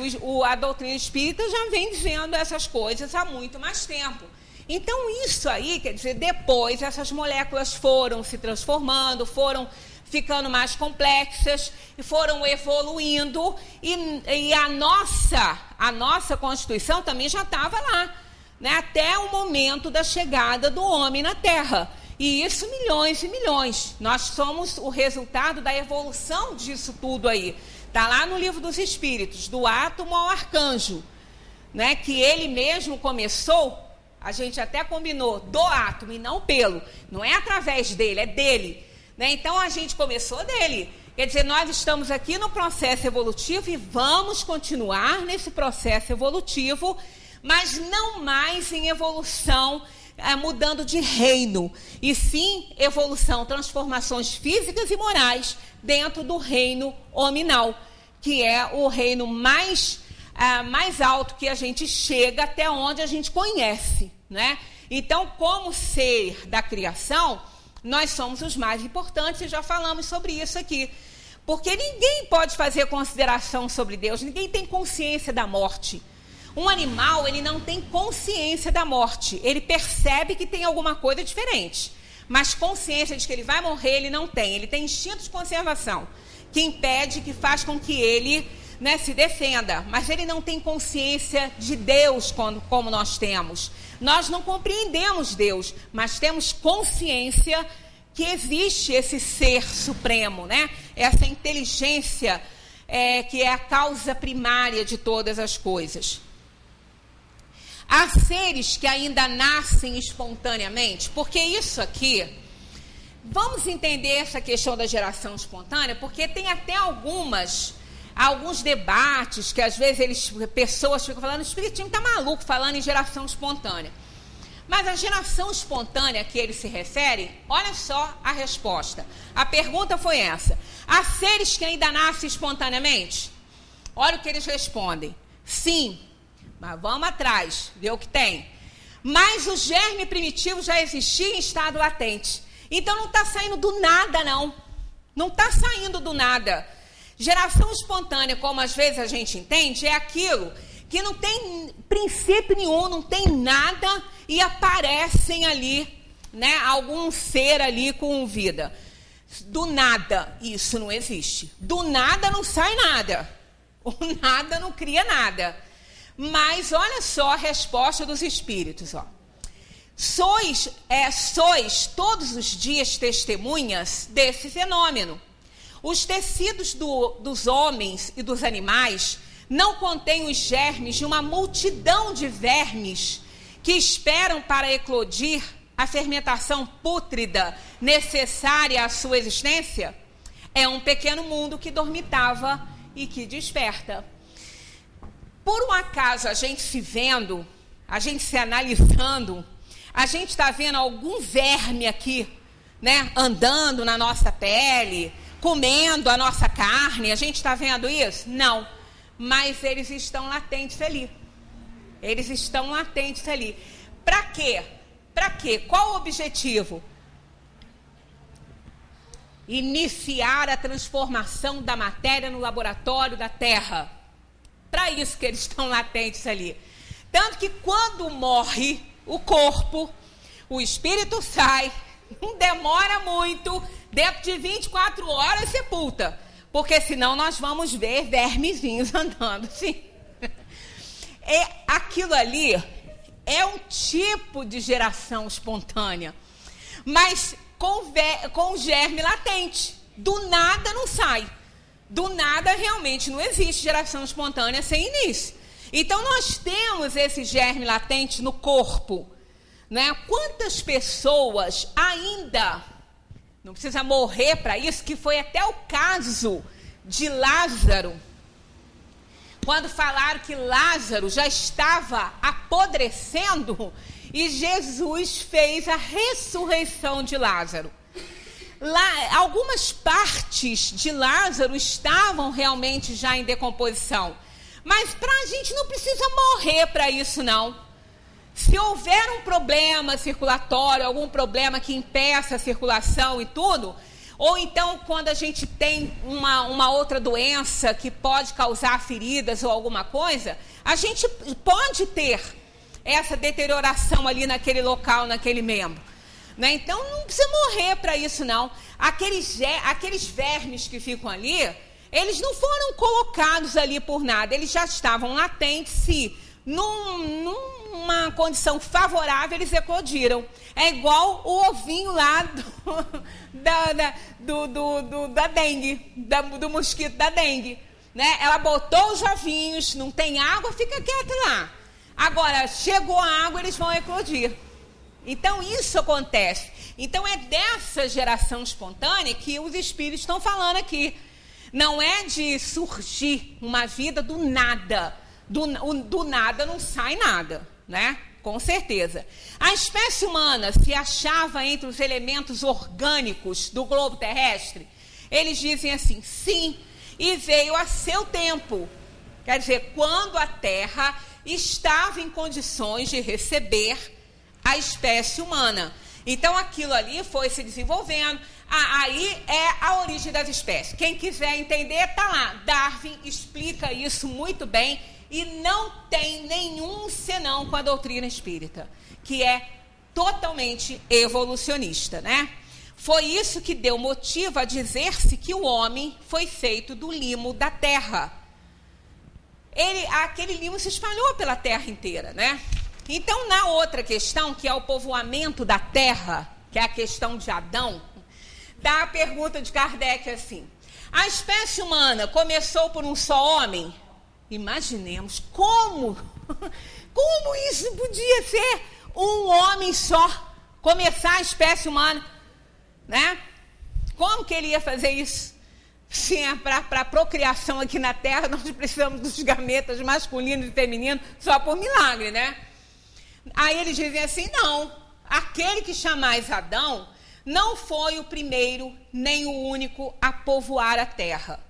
a doutrina espírita já vem dizendo essas coisas há muito mais tempo. Então, isso aí, quer dizer, depois essas moléculas foram se transformando, foram ficando mais complexas, e foram evoluindo, e a nossa Constituição também já estava lá, né, até o momento da chegada do homem na Terra. E isso milhões e milhões. Nós somos o resultado da evolução disso tudo aí. Está lá no Livro dos Espíritos, do átomo ao arcanjo, né? Que ele mesmo começou, a gente até combinou, do átomo e não pelo. Não é através dele, é dele. Né? Então a gente começou dele. Quer dizer, nós estamos aqui no processo evolutivo e vamos continuar nesse processo evolutivo, mas não mais em evolução, mudando de reino, e sim evolução, transformações físicas e morais dentro do reino hominal, que é o reino mais alto que a gente chega, até onde a gente conhece, né? Então, como ser da criação, nós somos os mais importantes, e já falamos sobre isso aqui. Porque ninguém pode fazer consideração sobre Deus, ninguém tem consciência da morte. Um animal, ele não tem consciência da morte, ele percebe que tem alguma coisa diferente, mas consciência de que ele vai morrer, ele não tem. Ele tem instinto de conservação, que impede, que faz com que ele, né, se defenda, mas ele não tem consciência de Deus como nós temos. Nós não compreendemos Deus, mas temos consciência que existe esse ser supremo, né? Essa inteligência que é a causa primária de todas as coisas. Há seres que ainda nascem espontaneamente, porque isso aqui, vamos entender essa questão da geração espontânea, porque tem até alguns debates que às vezes pessoas ficam falando, o espiritismo está maluco falando em geração espontânea. Mas a geração espontânea que eles se referem, olha só a resposta. A pergunta foi essa: há seres que ainda nascem espontaneamente? Olha o que eles respondem. Sim, mas vamos atrás, ver o que tem. Mas o germe primitivo já existia em estado latente. Então não está saindo do nada, não. Não está saindo do nada. Geração espontânea, como às vezes a gente entende, é aquilo que não tem princípio nenhum, não tem nada, e aparecem ali, né, algum ser ali com vida. Do nada, isso não existe. Do nada não sai nada. O nada não cria nada. Mas olha só a resposta dos espíritos, ó. Sois todos os dias testemunhas desse fenômeno. Os tecidos dos homens e dos animais não contêm os germes de uma multidão de vermes que esperam para eclodir a fermentação pútrida necessária à sua existência? É um pequeno mundo que dormitava e que desperta. Por um acaso, a gente se vendo, a gente se analisando, a gente está vendo algum verme aqui, né, andando na nossa pele, comendo a nossa carne, a gente está vendo isso? Não, mas eles estão latentes ali. Eles estão latentes ali. Para quê? Para quê? Qual o objetivo? Iniciar a transformação da matéria no laboratório da Terra. Para isso que eles estão latentes ali. Tanto que quando morre o corpo, o espírito sai, não demora muito, dentro de 24 horas sepulta. Porque senão nós vamos ver vermezinhos andando assim. Aquilo ali é um tipo de geração espontânea, mas com germe latente. Do nada não sai. Do nada realmente não existe geração espontânea sem início. Então nós temos esse germe latente no corpo, né? Quantas pessoas ainda, não precisa morrer para isso, que foi até o caso de Lázaro, quando falaram que Lázaro já estava apodrecendo e Jesus fez a ressurreição de Lázaro. Lá, algumas partes de Lázaro estavam realmente já em decomposição. Mas a gente não precisa morrer para isso, não. Se houver um problema circulatório, algum problema que impeça a circulação e tudo, ou então quando a gente tem uma outra doença que pode causar feridas ou alguma coisa, a gente pode ter essa deterioração ali naquele local, naquele membro. Né? Então não precisa morrer para isso, não. Aqueles vermes que ficam ali, eles não foram colocados ali por nada, eles já estavam latentes, se num uma condição favorável, eles eclodiram. É igual o ovinho lá da dengue, do mosquito da dengue. Né? Ela botou os ovinhos, não tem água, fica quieto lá. Agora, chegou a água, eles vão eclodir. Então, isso acontece. Então, é dessa geração espontânea que os espíritos estão falando aqui. Não é de surgir uma vida do nada. Do nada não sai nada, né? Com certeza. A espécie humana se achava entre os elementos orgânicos do globo terrestre? Eles dizem assim, sim, e veio a seu tempo. Quer dizer, quando a Terra estava em condições de receber a espécie humana. Então, aquilo ali foi se desenvolvendo. Aí é a origem das espécies. Quem quiser entender, está lá. Darwin explica isso muito bem e não tem nenhum senão com a doutrina espírita, que é totalmente evolucionista, né? Foi isso que deu motivo a dizer-se que o homem foi feito do limo da terra. Aquele limo se espalhou pela terra inteira, né? Então, na outra questão, que é o povoamento da terra, que é a questão de Adão, dá a pergunta de Kardec assim: a espécie humana começou por um só homem? Imaginemos como isso podia ser um homem só, começar a espécie humana, né? Como que ele ia fazer isso? Sim, para a procriação aqui na Terra, nós precisamos dos gametas masculinos e femininos só por milagre, né? Aí eles dizem assim, não, aquele que chamais Adão não foi o primeiro nem o único a povoar a Terra.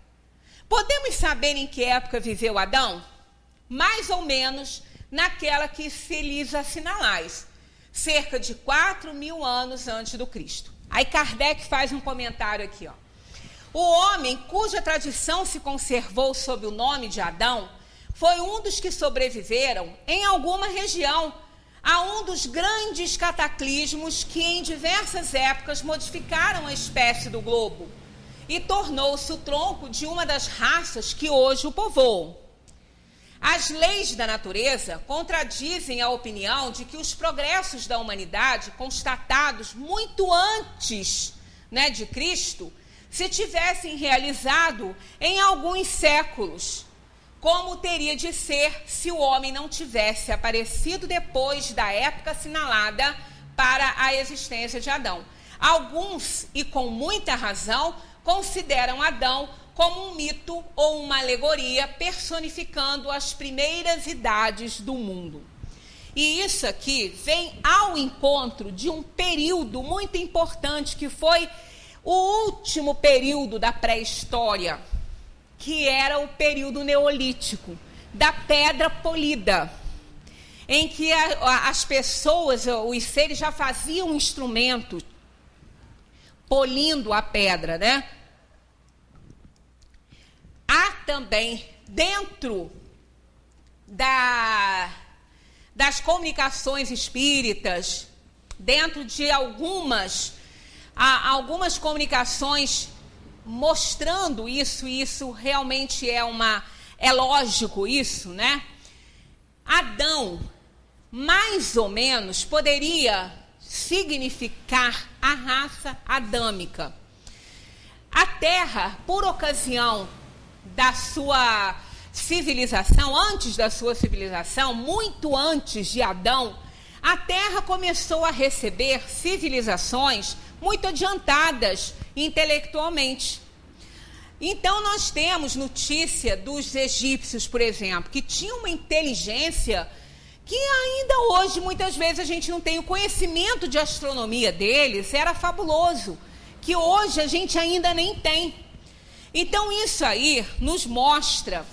Podemos saber em que época viveu Adão? Mais ou menos naquela que se lhes assinalais, cerca de 4.000 anos antes do Cristo. Aí Kardec faz um comentário aqui, ó. O homem cuja tradição se conservou sob o nome de Adão foi um dos que sobreviveram em alguma região a um dos grandes cataclismos que em diversas épocas modificaram a espécie do globo e tornou-se o tronco de uma das raças que hoje o povoam. As leis da natureza contradizem a opinião de que os progressos da humanidade, constatados muito antes, né, de Cristo, se tivessem realizado em alguns séculos, como teria de ser se o homem não tivesse aparecido depois da época assinalada para a existência de Adão. Alguns, e com muita razão, consideram Adão como um mito ou uma alegoria personificando as primeiras idades do mundo. E isso aqui vem ao encontro de um período muito importante que foi o último período da pré-história, que era o período neolítico, da pedra polida, em que as pessoas, os seres já faziam instrumentos polindo a pedra, né? Há também, dentro das comunicações espíritas, dentro de algumas comunicações mostrando isso, e isso realmente é lógico isso, né? Adão, mais ou menos, poderia significar a raça adâmica. A Terra, por ocasião da sua civilização, antes da sua civilização, muito antes de Adão, a Terra começou a receber civilizações muito adiantadas intelectualmente. Então, nós temos notícia dos egípcios, por exemplo, que tinham uma inteligência que ainda hoje, muitas vezes, a gente não tem o conhecimento de astronomia deles, era fabuloso, que hoje a gente ainda nem tem. Então, isso aí nos mostra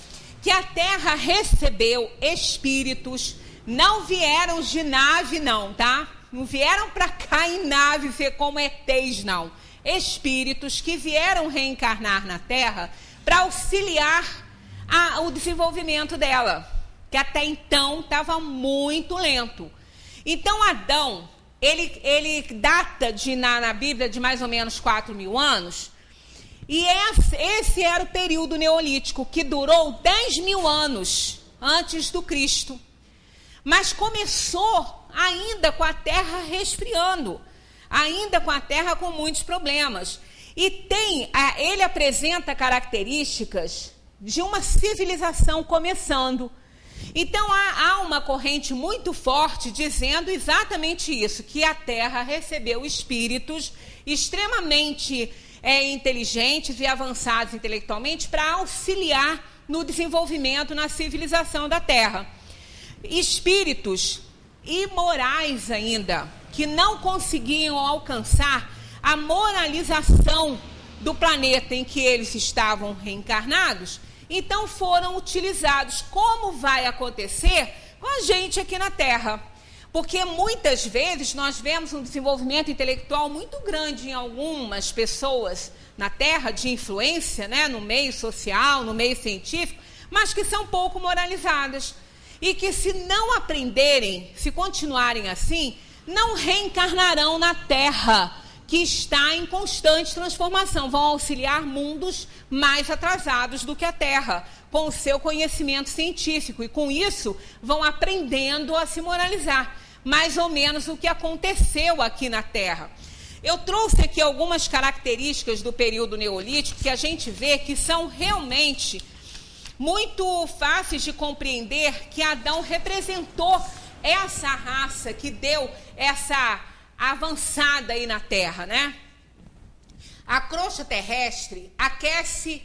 que a Terra recebeu espíritos, não vieram de nave não, tá? Não vieram para cá em nave ser como ETs, não. Espíritos que vieram reencarnar na Terra para auxiliar o desenvolvimento dela, que até então estava muito lento. Então, Adão, ele data na Bíblia de mais ou menos 4.000 anos, e esse era o período neolítico, que durou 10.000 anos antes do Cristo. mas começou ainda com a terra resfriando, ainda com a terra com muitos problemas. E ele apresenta características de uma civilização começando. Então, há uma corrente muito forte dizendo exatamente isso, que a Terra recebeu espíritos extremamente inteligentes e avançados intelectualmente para auxiliar no desenvolvimento, na civilização da Terra. Espíritos imorais ainda, que não conseguiam alcançar a moralização do planeta em que eles estavam reencarnados, então foram utilizados, como vai acontecer com a gente aqui na Terra. Porque muitas vezes nós vemos um desenvolvimento intelectual muito grande em algumas pessoas na Terra, de influência, né, no meio social, no meio científico, mas que são pouco moralizadas. E que se não aprenderem, se continuarem assim, não reencarnarão na Terra, que está em constante transformação. Vão auxiliar mundos mais atrasados do que a Terra, com o seu conhecimento científico. E com isso, vão aprendendo a se moralizar. Mais ou menos o que aconteceu aqui na Terra. Eu trouxe aqui algumas características do período neolítico que a gente vê que são realmente muito fáceis de compreender, que Adão representou essa raça que deu essa avançada aí na Terra, né? A crosta terrestre aquece,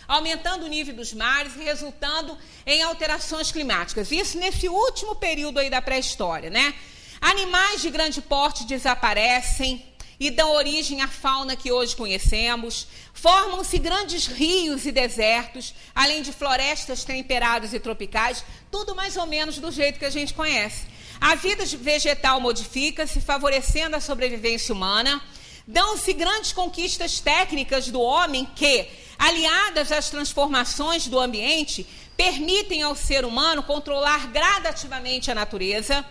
aumentando o nível dos mares e resultando em alterações climáticas. Isso nesse último período aí da pré-história, né? Animais de grande porte desaparecem e dão origem à fauna que hoje conhecemos. Formam-se grandes rios e desertos, além de florestas temperadas e tropicais, tudo mais ou menos do jeito que a gente conhece. A vida vegetal modifica-se, favorecendo a sobrevivência humana. Dão-se grandes conquistas técnicas do homem que, aliadas às transformações do ambiente, permitem ao ser humano controlar gradativamente a natureza.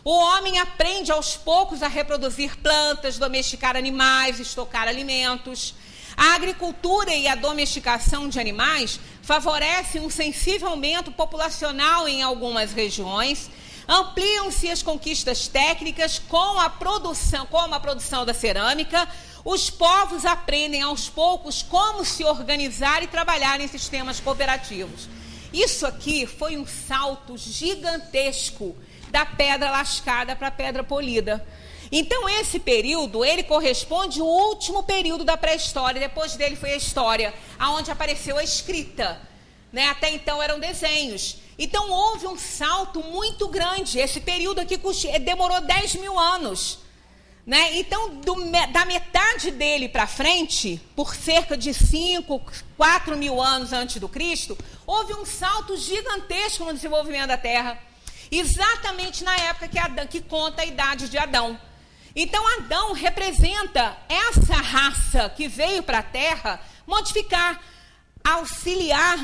O homem aprende aos poucos a reproduzir plantas, domesticar animais, estocar alimentos. A agricultura e a domesticação de animais favorecem um sensível aumento populacional em algumas regiões. Ampliam-se as conquistas técnicas como a produção da cerâmica. Os povos aprendem aos poucos como se organizar e trabalhar em sistemas cooperativos. Isso aqui foi um salto gigantesco da pedra lascada para a pedra polida. Então, esse período, ele corresponde ao último período da pré-história. Depois dele foi a história, onde apareceu a escrita, né? Até então eram desenhos. Então, houve um salto muito grande. Esse período aqui demorou 10 mil anos. Né? Então, da metade dele para frente, por cerca de 5, 4 mil anos antes do Cristo, houve um salto gigantesco no desenvolvimento da Terra. Exatamente na época que conta a idade de Adão. Então, Adão representa essa raça que veio para a Terra modificar, auxiliar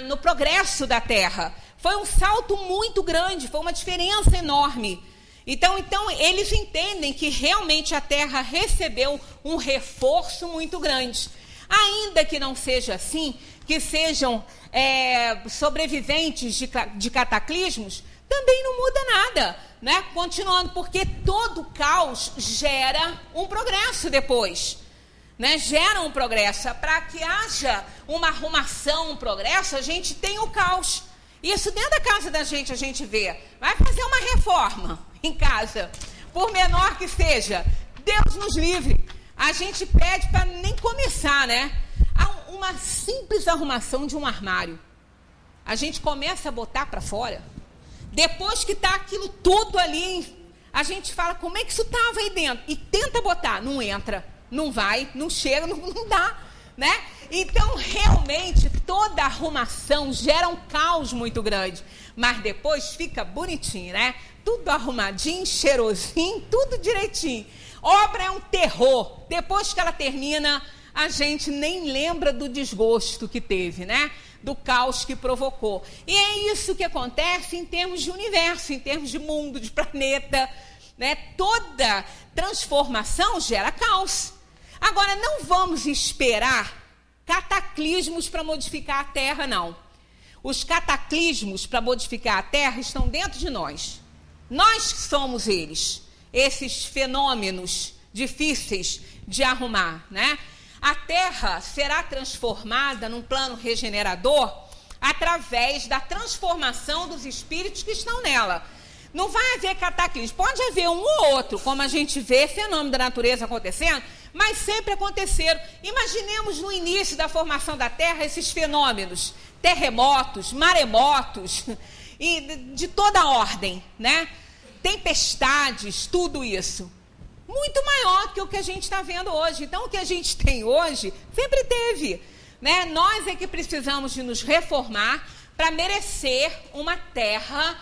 no progresso da Terra. Foi um salto muito grande, foi uma diferença enorme. Então, eles entendem que realmente a Terra recebeu um reforço muito grande. Ainda que não seja assim, que sejam sobreviventes de cataclismos, também não muda nada, né? Continuando, porque todo caos gera um progresso depois, né? Gera um progresso. Para que haja uma arrumação, um progresso, a gente tem o caos. Isso dentro da casa da gente a gente vê. Vai fazer uma reforma em casa, por menor que seja, Deus nos livre. A gente pede para nem começar, né? Uma simples arrumação de um armário. A gente começa a botar para fora. Depois que está aquilo tudo ali, a gente fala, como é que isso estava aí dentro? E tenta botar, não entra, não vai, não chega, não dá, né? Então, realmente, toda arrumação gera um caos muito grande. Mas depois fica bonitinho, né? Tudo arrumadinho, cheirosinho, tudo direitinho. Obra é um terror. Depois que ela termina, a gente nem lembra do desgosto que teve, né? Do caos que provocou. E é isso que acontece em termos de universo, em termos de mundo, de planeta, né? Toda transformação gera caos. Agora, não vamos esperar cataclismos para modificar a Terra, não. os cataclismos para modificar a Terra estão dentro de nós. Nós somos eles, esses fenômenos difíceis de arrumar, né? A Terra será transformada num plano regenerador através da transformação dos espíritos que estão nela. Não vai haver cataclismo. Pode haver um ou outro, como a gente vê fenômeno da natureza acontecendo, mas sempre aconteceram. Imaginemos no início da formação da Terra esses fenômenos, terremotos, maremotos, e de toda ordem, né? Tempestades, tudo isso. Muito maior que o que a gente está vendo hoje. Então, o que a gente tem hoje, sempre teve, né? Nós é que precisamos de nos reformar para merecer uma Terra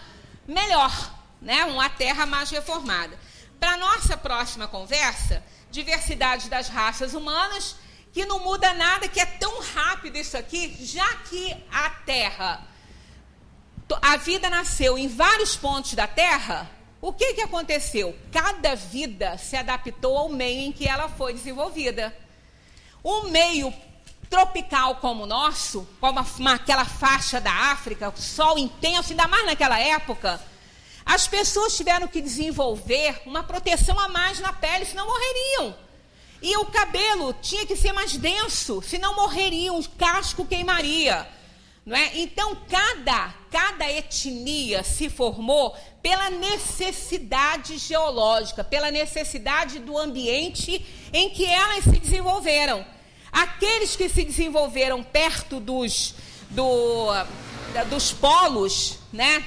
melhor, né? Uma Terra mais reformada. Para a nossa próxima conversa, diversidade das raças humanas, que não muda nada, que é tão rápido isso aqui, já que a Terra, a vida nasceu em vários pontos da Terra. O que aconteceu? Cada vida se adaptou ao meio em que ela foi desenvolvida. Um meio tropical como o nosso, como aquela faixa da África, sol intenso, ainda mais naquela época, as pessoas tiveram que desenvolver uma proteção a mais na pele, senão morreriam. E o cabelo tinha que ser mais denso, senão morreriam, o casco queimaria. Não é? Então, cada etnia se formou pela necessidade geológica, pela necessidade do ambiente em que elas se desenvolveram. Aqueles que se desenvolveram perto dos polos, né,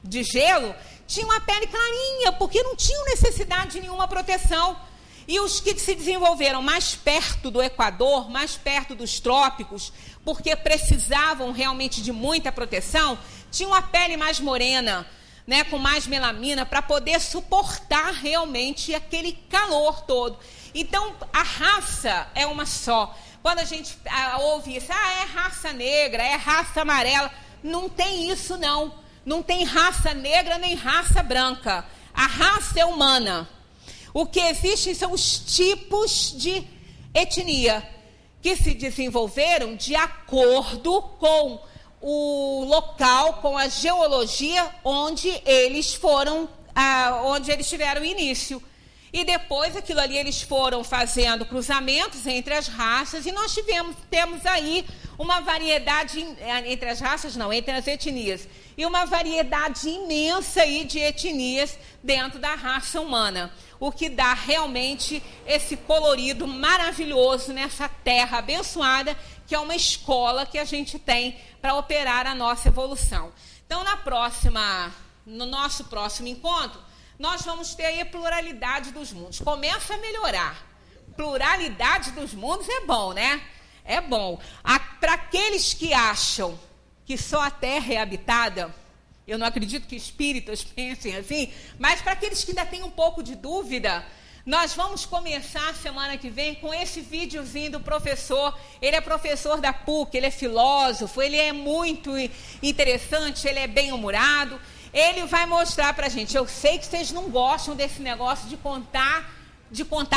de gelo, tinham a pele clarinha, porque não tinham necessidade de nenhuma proteção. E os que se desenvolveram mais perto do Equador, mais perto dos trópicos, porque precisavam realmente de muita proteção, tinham a pele mais morena, né, com mais melamina, para poder suportar realmente aquele calor todo. Então, a raça é uma só. Quando a gente ouve isso, é raça negra, é raça amarela, não tem isso não. Não tem raça negra nem raça branca. A raça é humana. O que existem são os tipos de etnia que se desenvolveram de acordo com o local, com a geologia onde eles foram, onde eles tiveram início. E depois, aquilo ali, eles foram fazendo cruzamentos entre as raças, e nós temos aí uma variedade, entre as raças não, entre as etnias, e uma variedade imensa aí de etnias dentro da raça humana, o que dá realmente esse colorido maravilhoso nessa terra abençoada, que é uma escola que a gente tem para operar a nossa evolução. Então, no nosso próximo encontro, nós vamos ter aí a pluralidade dos mundos. Começa a melhorar. Pluralidade dos mundos é bom, né? É bom. Para aqueles que acham que só a Terra é habitada, eu não acredito que espíritas pensem assim, mas para aqueles que ainda têm um pouco de dúvida, nós vamos começar a semana que vem com esse videozinho do professor. Ele é professor da PUC, ele é filósofo, ele é muito interessante, ele é bem-humorado. Ele vai mostrar para a gente. Eu sei que vocês não gostam desse negócio de contar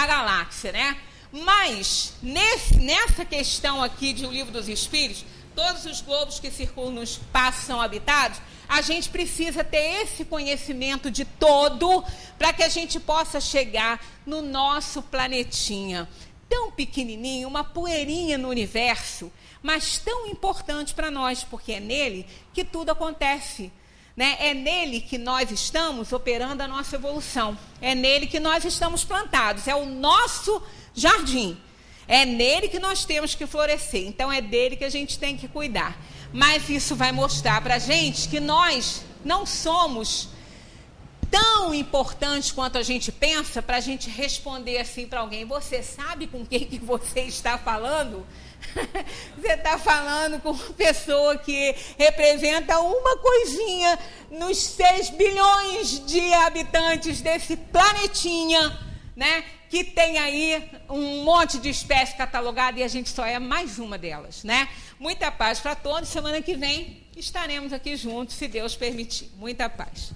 galáxia, né? Mas, nessa questão aqui de O Livro dos Espíritos, todos os globos que circulam no espaço são habitados, a gente precisa ter esse conhecimento de todo para que a gente possa chegar no nosso planetinha, tão pequenininho, uma poeirinha no universo, mas tão importante para nós, porque é nele que tudo acontece. Né? É nele que nós estamos operando a nossa evolução. É nele que nós estamos plantados. É o nosso jardim. É nele que nós temos que florescer. Então, é dele que a gente tem que cuidar. Mas isso vai mostrar para a gente que nós não somos tão importantes quanto a gente pensa para a gente responder assim para alguém. Você sabe com quem que você está falando? Você está falando com uma pessoa que representa uma coisinha nos 6 bilhões de habitantes desse planetinha, né? Que tem aí um monte de espécies catalogadas e a gente só é mais uma delas, né? Muita paz para todos. Semana que vem estaremos aqui juntos, se Deus permitir. Muita paz.